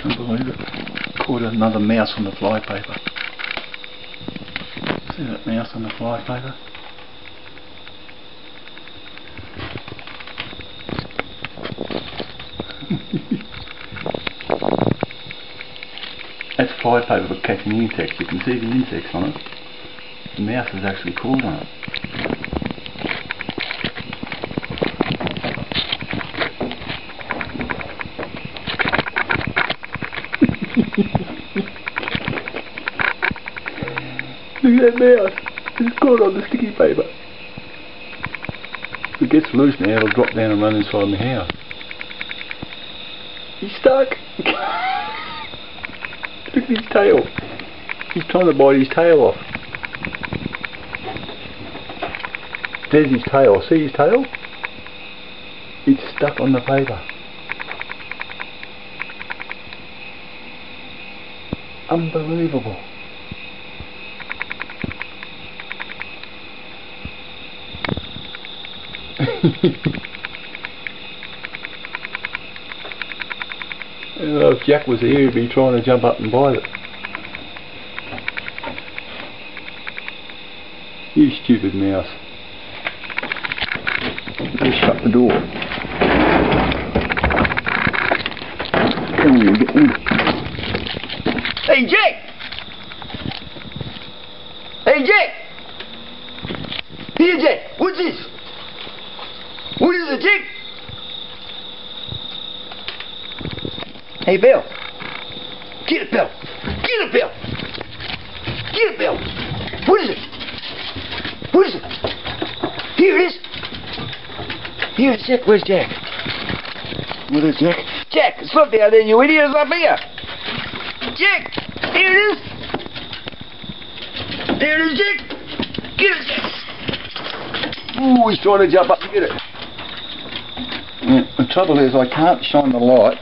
Can't believe it. Caught another mouse on the flypaper. See that mouse on the flypaper? That's flypaper for catching insects. You can see the insects on it. The mouse is actually caught on it. Look at that mouse. It's caught on the sticky paper. If it gets loose now, it'll drop down and run inside the house. He's stuck. Look at his tail. He's trying to bite his tail off. There's his tail. See his tail? It's stuck on the paper. Unbelievable. If Jack was here, he'd be trying to jump up and bite it. You stupid mouse. Just shut the door. Come on, get in. Hey, Jack! Hey, Jack! Here, Jack! What's this? What is it, Jack? Hey, Bill. Get it, Bill. Get it, Bill. Get it, Bill. What is it? What is it? Here it is. Here it is, Jack. Where's Jack? What is Jack? Jack, it's up there, then, you idiot. It's up here. Jack, here it is. There it is, Jack. Get it, Jack. Ooh, he's trying to jump up to get it. Yeah, the trouble is I can't shine the light.